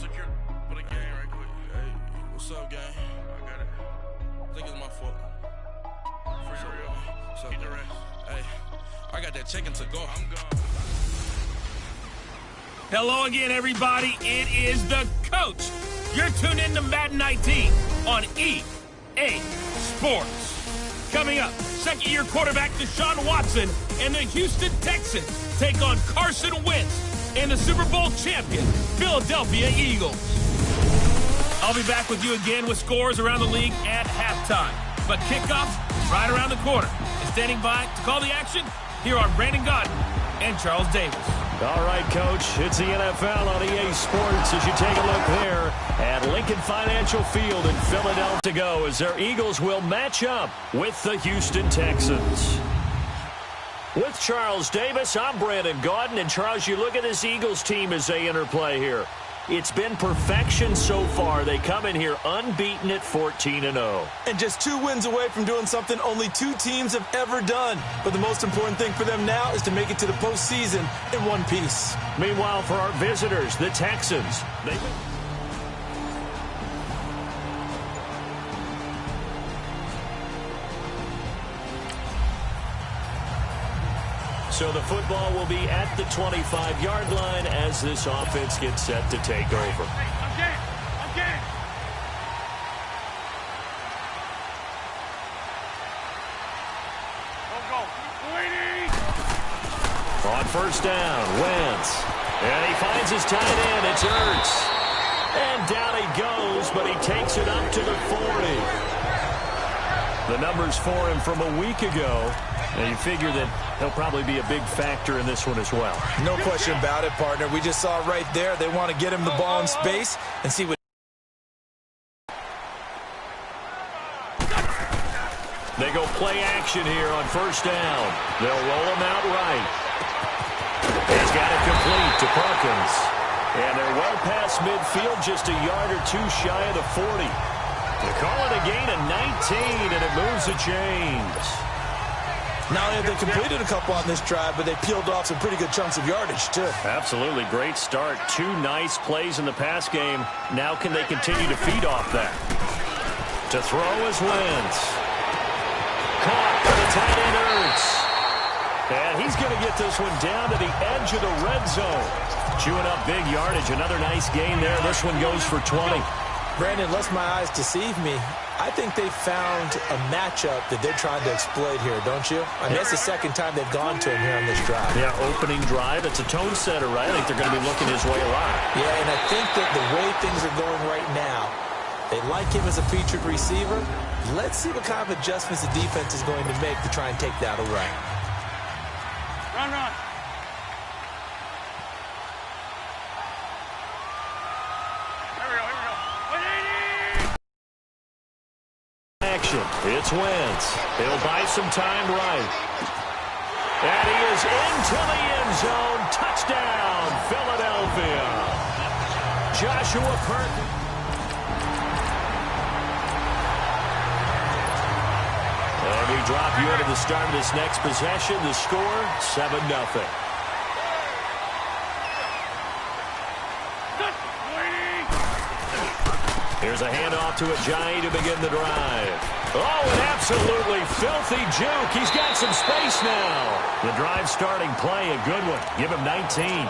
secure. Put a game right quick. Hey, what's up, gang? I got it. I think it's my fault. For real. What's up? Get the rest. Hey, I got that chicken to go. I'm gone. Hello again, everybody. It is the coach. You're tuned in to Madden 19 on EA Sports. Coming up, second-year quarterback Deshaun Watson and the Houston Texans take on Carson Wentz and the Super Bowl champion Philadelphia Eagles. I'll be back with you again with scores around the league at halftime. But kickoff's right around the corner. And standing by to call the action, here are Brandon Gaudin and Charles Davis. All right, Coach, it's the NFL on EA Sports as you take a look there at Lincoln Financial Field in Philadelphia to go as their Eagles will match up with the Houston Texans. With Charles Davis, I'm Brandon Gaudin. And, Charles, you look at this Eagles team as they interplay here. It's been perfection so far. They come in here unbeaten at 14-0. And just 2 wins away from doing something only 2 teams have ever done. But the most important thing for them now is to make it to the postseason in one piece. Meanwhile, for our visitors, the Texans, So the football will be at the 25-yard line as this offense gets set to take over. On first down, Wentz. And he finds his tight end. It's Ertz. And down he goes, but he takes it up to the 40. The numbers for him from a week ago. Now you figure that he'll probably be a big factor in this one as well. No question about it, partner. We just saw it right there. They want to get him the ball in space and see what. They go play action here on first down. They'll roll him out right. He's got it complete to Perkins. And they're well past midfield, just a yard or 2 shy of the 40. They call it a gain of 19, and it moves the chains. Not only have they completed a couple on this drive, but they peeled off some pretty good chunks of yardage, too. Absolutely. Great start. 2 nice plays in the pass game. Now can they continue to feed off that? To throw is Wentz. Caught by the tight end Ertz. And he's going to get this one down to the edge of the red zone. Chewing up big yardage. Another nice gain there. This one goes for 20. Brandon, lest my eyes deceive me, I think they found a matchup that they're trying to exploit here, don't you? I mean, that's the second time they've gone to him here on this drive. Yeah, opening drive. It's a tone setter, right? I think they're going to be looking his way a lot. Yeah, and I think that the way things are going right now, they like him as a featured receiver. Let's see what kind of adjustments the defense is going to make to try and take that away. Run. It's Wentz. He'll buy some time right. And he is into the end zone. Touchdown, Philadelphia. Joshua Perkins. And we drop you into the start of this next possession. The score, 7-0. Here's a handoff to Ajayi to begin the drive. Oh, an absolutely filthy juke. He's got some space now. The drive starting play, a good one. Give him 19.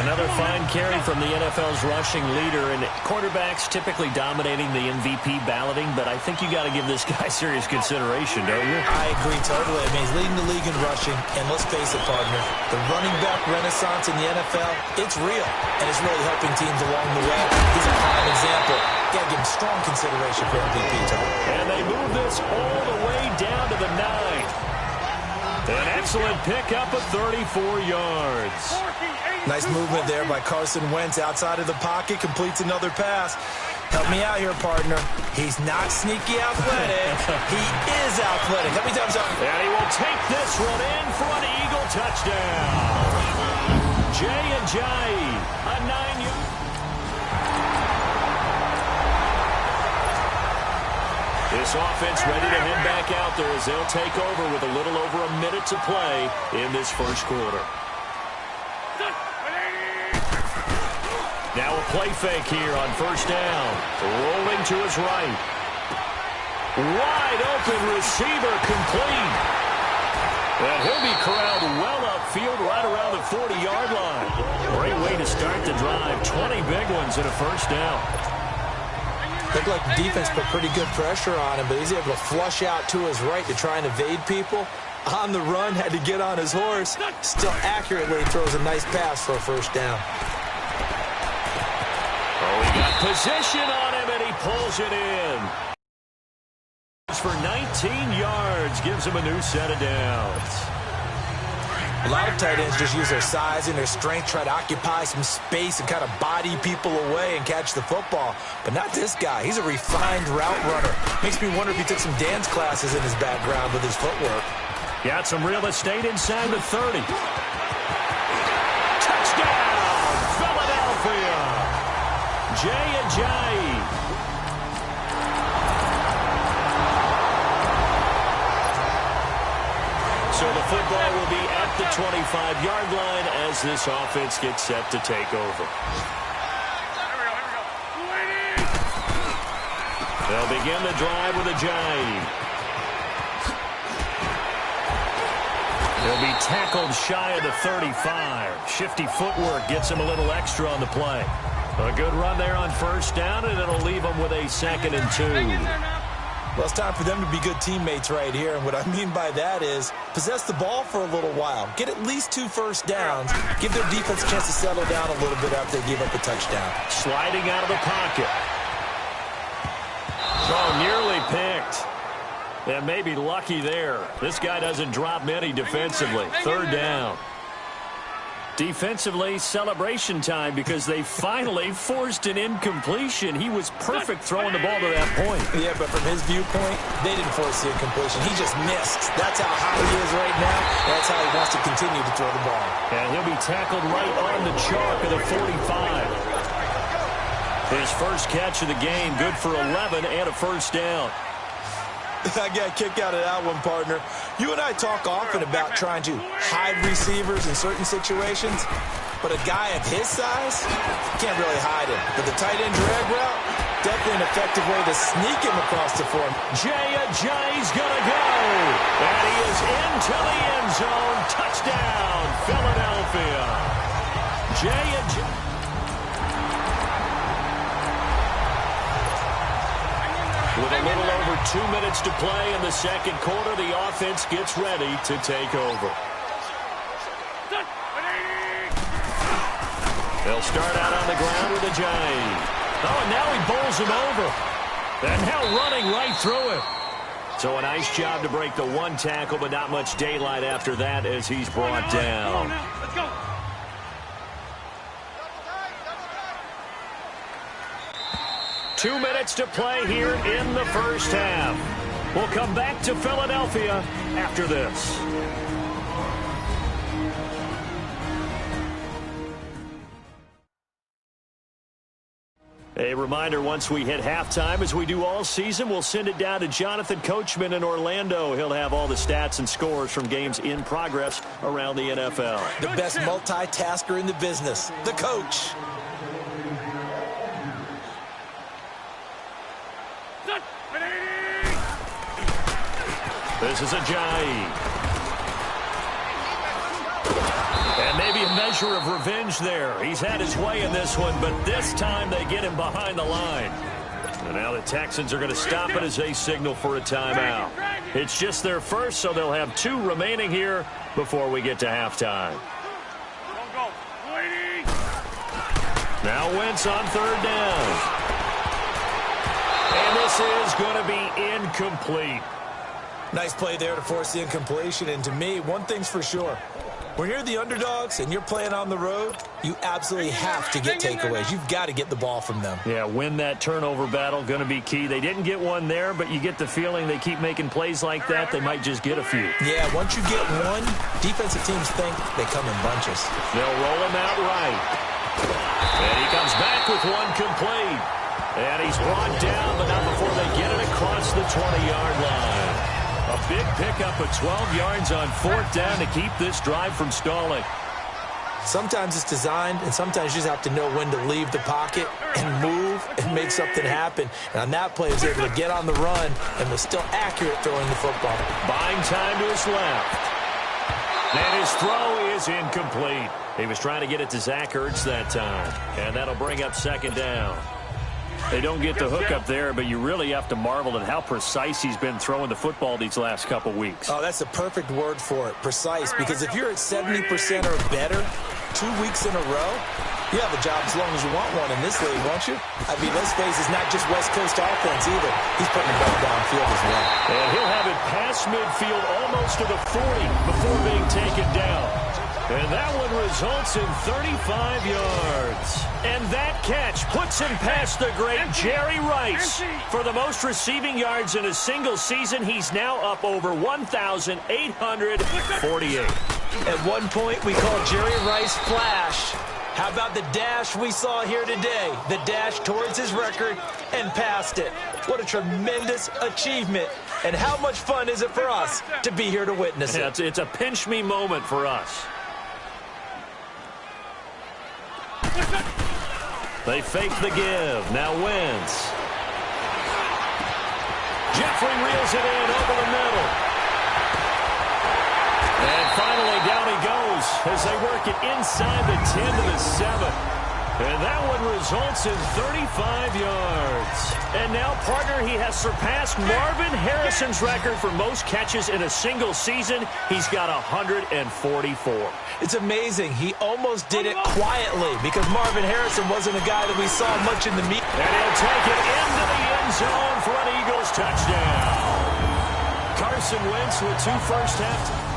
Another fine carry from the NFL's rushing leader, and quarterbacks typically dominating the MVP balloting, but I think you got to give this guy serious consideration, don't you? I agree totally. I mean, he's leading the league in rushing, and let's face it, partner, the running back renaissance in the NFL, it's real, and it's really helping teams along the way. He's a prime example. Got to give him strong consideration for MVP, Tom. And they move this all the way down to the 9. An excellent pickup of 34 yards. Nice movement there by Carson Wentz outside of the pocket, completes another pass. Help me out here, partner. He's not sneaky athletic. He is athletic. How many times out? And he will take this one in for an Eagle touchdown. Ajayi, a 9-yard. This offense ready to head back out there as they'll take over with a little over a minute to play in this first quarter. Now a play fake here on first down. Rolling to his right. Wide open receiver complete. And he'll be corralled well upfield right around the 40-yard line. Great way to start the drive. 20 big ones and a first down. Looked like the defense put pretty good pressure on him, but he's able to flush out to his right to try and evade people. On the run, had to get on his horse. Still accurately throws a nice pass for a first down. Oh, he got position on him, and he pulls it in. For 19 yards, gives him a new set of downs. A lot of tight ends just use their size and their strength, try to occupy some space and kind of body people away and catch the football. But not this guy. He's a refined route runner. Makes me wonder if he took some dance classes in his background with his footwork. Got some real estate inside the 30. Touchdown, Philadelphia. Jay Ajayi. So the football will be at the 25-yard line as this offense gets set to take over. They'll begin the drive with Ajayi. He'll be tackled shy of the 35. Shifty footwork gets him a little extra on the play. A good run there on first down, and it'll leave him with a 2nd and 2. Well, it's time for them to be good teammates right here, and what I mean by that is possess the ball for a little while. Get at least 2 first downs. Give their defense a chance to settle down a little bit after they give up a touchdown. Sliding out of the pocket. Oh, nearly picked. And maybe lucky there. This guy doesn't drop many defensively. 3rd down. Defensively, celebration time because they finally forced an incompletion. He was perfect throwing the ball to that point. Yeah, but from his viewpoint, they didn't force the incompletion. He just missed. That's how high he is right now. That's how he wants to continue to throw the ball. And he'll be tackled right on the chalk of the 45. His first catch of the game, good for 11 and a first down. I got a kick out of that one, partner. You and I talk often about trying to hide receivers in certain situations, but a guy of his size can't really hide him. But the tight end drag route, definitely an effective way to sneak him across the form. Jay Ajayi's gonna go, and he is into the end zone. Touchdown, Philadelphia. Jay Ajayi. With a little over 2 minutes to play in the second quarter, the offense gets ready to take over. They'll start out on the ground with Ajayi. Oh, and now he bowls him over. And now running right through it. So a nice job to break the one tackle, but not much daylight after that as he's brought down. Let's go. 2 minutes to play here in the first half. We'll come back to Philadelphia after this. A reminder, once we hit halftime, as we do all season, we'll send it down to Jonathan Coachman in Orlando. He'll have all the stats and scores from games in progress around the NFL. The best multitasker in the business, the coach. This is Ajayi. And maybe a measure of revenge there. He's had his way in this one, but this time they get him behind the line. And now the Texans are going to stop it as they signal for a timeout. It's just their first, so they'll have 2 remaining here before we get to halftime. Now Wentz on 3rd down. And this is going to be incomplete. Nice play there to force the incompletion. And to me, one thing's for sure. When you're the underdogs and you're playing on the road, you absolutely have to get takeaways. You've got to get the ball from them. Yeah, win that turnover battle, going to be key. They didn't get one there, but you get the feeling they keep making plays like that, they might just get a few. Yeah, once you get one, defensive teams think they come in bunches. They'll roll him out right. And he comes back with one complete. And he's brought down, but not before they get it across the 20-yard line. A big pickup of 12 yards on 4th down to keep this drive from stalling. Sometimes it's designed, and sometimes you just have to know when to leave the pocket and move and make something happen. And on that play, he was able to get on the run and was still accurate throwing the football. Buying time to his left. And his throw is incomplete. He was trying to get it to Zach Ertz that time. And that'll bring up second down. They don't get the hook up there, but you really have to marvel at how precise he's been throwing the football these last couple weeks. Oh, that's a perfect word for it, precise. Because if you're at 70% or better 2 weeks in a row, you have a job as long as you want one in this league, won't you? I mean, let's face it, it's not just West Coast offense either. He's putting the ball downfield as well. And he'll have it past midfield almost to the 40 before being taken down. And that one results in 35 yards. And that catch puts him past the great Jerry Rice. For the most receiving yards in a single season, he's now up over 1,848. At one point, we called Jerry Rice Flash. How about the dash we saw here today? The dash towards his record and past it. What a tremendous achievement. And how much fun is it for us to be here to witness it? It's a pinch-me moment for us. They fake the give. Now Wentz. Jeffrey reels it in over the middle. And finally down he goes as they work it inside the 10 to the 7. And that one results in 35 yards. And now, partner, he has surpassed Marvin Harrison's record for most catches in a single season. He's got 144. It's amazing. He almost did it quietly because Marvin Harrison wasn't a guy that we saw much in the meet. And he'll take it into the end zone for an Eagles touchdown. Carson Wentz with 2 first half.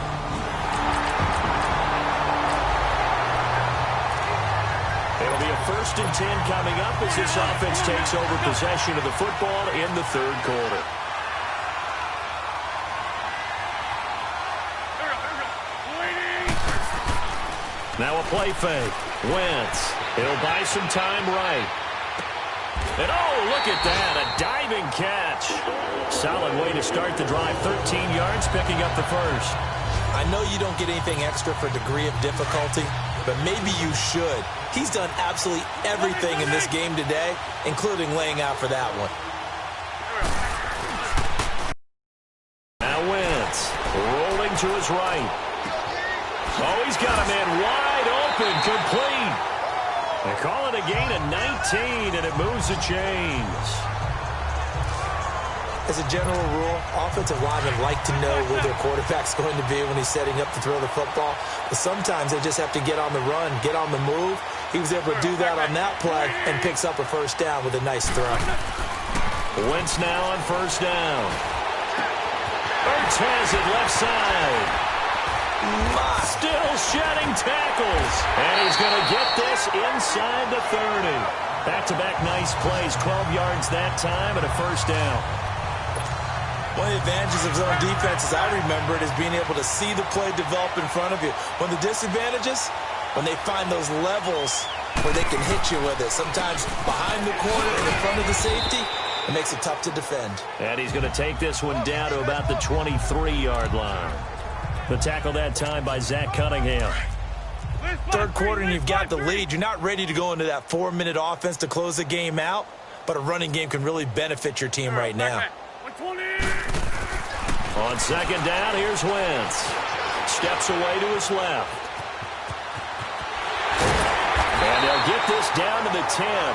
It'll be a 1st and 10 coming up as this offense takes over possession of the football in the 3rd quarter. Now a play fake. Wentz. He'll buy some time right. And oh, look at that. A diving catch. Solid way to start the drive. 13 yards, picking up the first. I know you don't get anything extra for degree of difficulty, but maybe you should. He's done absolutely everything in this game today, including laying out for that one. Now Wentz rolling to his right. Oh, he's got a man wide open, complete. They call it a gain of 19, and it moves the chains. As a general rule, offensive linemen like to know where their quarterback's going to be when he's setting up to throw the football. But sometimes they just have to get on the run, get on the move. He was able to do that on that play and picks up a first down with a nice throw. Wentz now on first down. Ertz has it left side. Still shedding tackles. And he's going to get this inside the 30. Back-to-back nice plays, 12 yards that time and a first down. One of the advantages of zone defense, as I remember it, is being able to see the play develop in front of you. One of the disadvantages, when they find those levels where they can hit you with it. Sometimes behind the corner and in front of the safety, it makes it tough to defend. And he's going to take this one down to about the 23-yard line. The tackle that time by Zach Cunningham. 3rd quarter and you've got the lead. You're not ready to go into that 4-minute offense to close the game out, but a running game can really benefit your team right now. On second down, here's Wentz. Steps away to his left. And they'll get this down to the 10.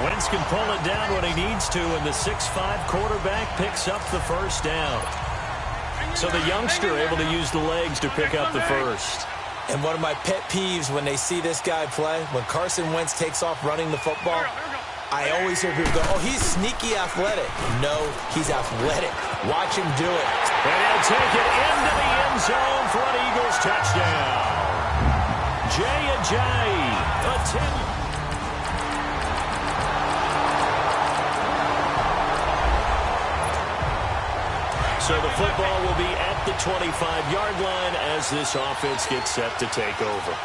Wentz can pull it down when he needs to, and the 6'5" quarterback picks up the first down. So the youngster able to use the legs to pick up the first. And one of my pet peeves when they see this guy play, when Carson Wentz takes off running the football, I always hear people go, oh, he's sneaky athletic. No, he's athletic. Watch him do it. And he'll take it into the end zone for an Eagles touchdown. Jay Ajayi, a 10. So the football will be at the 25-yard line as this offense gets set to take over.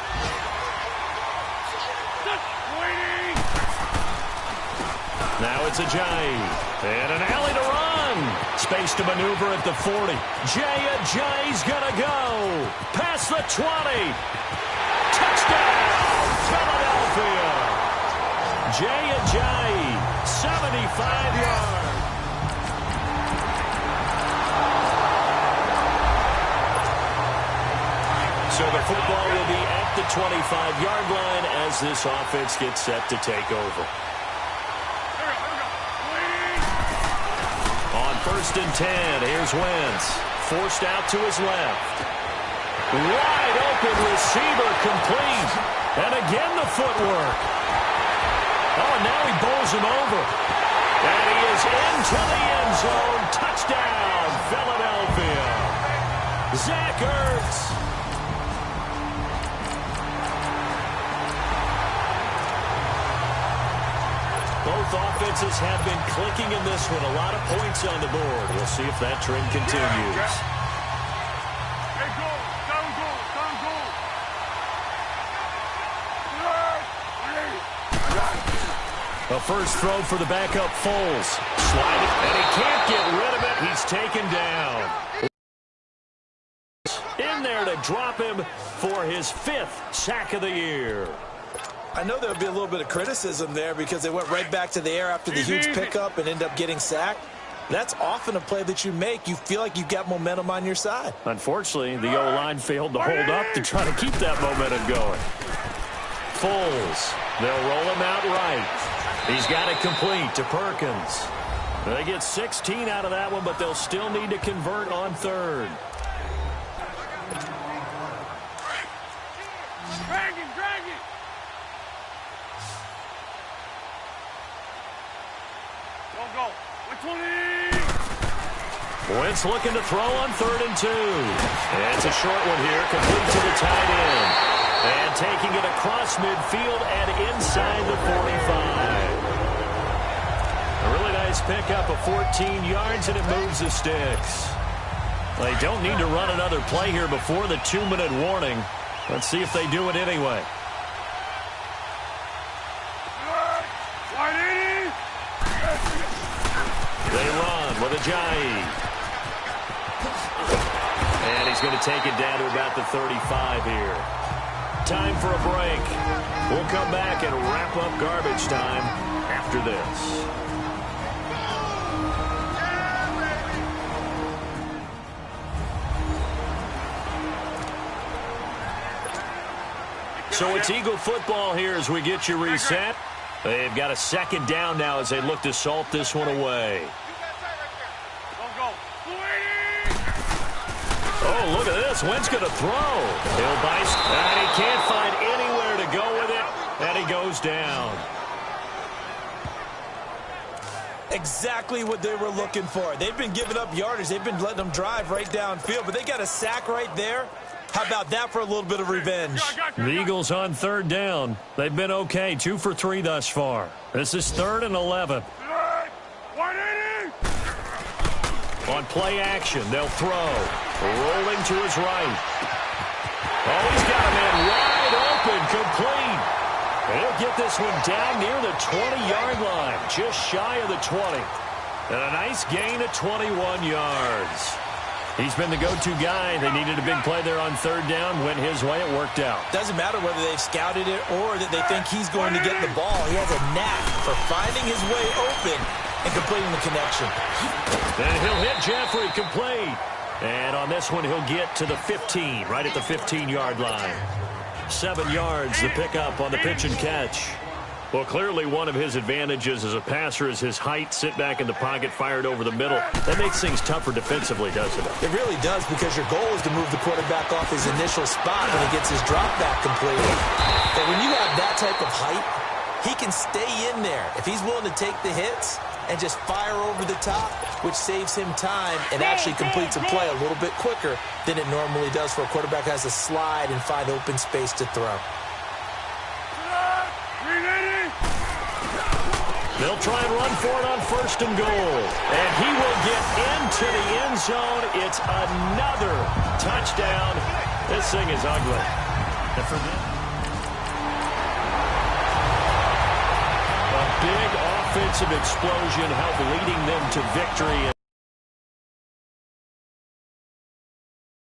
Now it's Ajayi. And an alley to run. Space to maneuver at the 40. Jay Ajayi's going to go. Past the 20. Touchdown. Ajayi, 75 yards. So the football will be at the 25-yard line as this offense gets set to take over. On 1st and 10, here's Wentz. Forced out to his left. Wide open receiver complete. And again the footwork. Oh, now he bowls him over. And he is into the end zone. Touchdown, Philadelphia. Zach Ertz. Both offenses have been clicking in this one. A lot of points on the board. We'll see if that trend continues. A first throw for the backup Foles. Sliding, and he can't get rid of it. He's taken down. In there to drop him for his 5th sack of the year. I know there'll be a little bit of criticism there because they went right back to the air after the huge pickup and end up getting sacked. That's often a play that you make. You feel like you've got momentum on your side. Unfortunately, the O-line failed to hold up to try to keep that momentum going. Foles, they'll roll him out right. He's got it complete to Perkins. They get 16 out of that one, but they'll still need to convert on 3rd. Drag him, drag him. Go. 120. Wentz looking to throw on 3rd and 2. And it's a short one here, complete to the tight end. And taking it across midfield and inside the 45. A really nice pickup of 14 yards, and it moves the sticks. They don't need to run another play here before the 2-minute warning. Let's see if they do it anyway. They run with Ajayi. And he's going to take it down to about the 35 here. Time for a break. We'll come back and wrap up garbage time after this. So it's Eagle football here as we get you reset. They've got a 2nd down now as they look to salt this one away. Oh, look at this. Wentz going to throw. He'll bite, and he can't find anywhere to go with it, and he goes down. Exactly what they were looking for. They've been giving up yardage. They've been letting them drive right downfield, but they got a sack right there. How about that for a little bit of revenge? The Eagles on 3rd down. They've been okay, 2 for 3 thus far. This is 3rd and 11. On play action, they'll throw. Rolling to his right. Oh, he's got a man wide open, complete. And he'll get this one down near the 20-yard line, just shy of the 20. And a nice gain of 21 yards. He's been the go-to guy. They needed a big play there on 3rd down. Went his way. It worked out. Doesn't matter whether they've scouted it or that they think he's going to get the ball. He has a knack for finding his way open and completing the connection. Then he'll hit Jeffrey, complete. And on this one, he'll get to the 15, right at the 15-yard line. 7 yards, the pickup on the pitch and catch. Well, clearly one of his advantages as a passer is his height. Sit back in the pocket, fired over the middle. That makes things tougher defensively, doesn't it? It really does, because your goal is to move the quarterback off his initial spot when he gets his drop back completed. But when you have that type of height, he can stay in there if he's willing to take the hits and just fire over the top, which saves him time and actually completes a play a little bit quicker than it normally does for a quarterback who has to slide and find open space to throw. They'll try and run for it on 1st and goal. And he will get into the end zone. It's another touchdown. This thing is ugly. And for them, a big offensive explosion helped leading them to victory.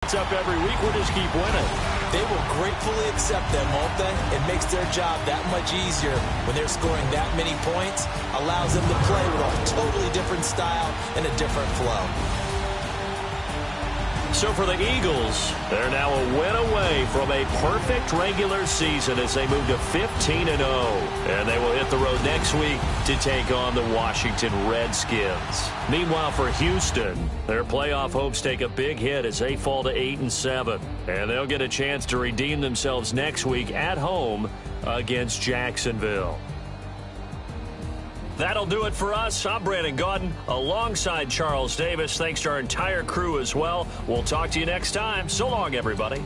It's up every week. We'll just keep winning. They will gratefully accept them, won't they? It makes their job that much easier when they're scoring that many points, allows them to play with a totally different style and a different flow. So for the Eagles, they're now a win away from a perfect regular season as they move to 15-0. And they will hit the road next week to take on the Washington Redskins. Meanwhile, for Houston, their playoff hopes take a big hit as they fall to 8-7. And they'll get a chance to redeem themselves next week at home against Jacksonville. That'll do it for us. I'm Brandon Gaudin alongside Charles Davis. Thanks to our entire crew as well. We'll talk to you next time. So long, everybody.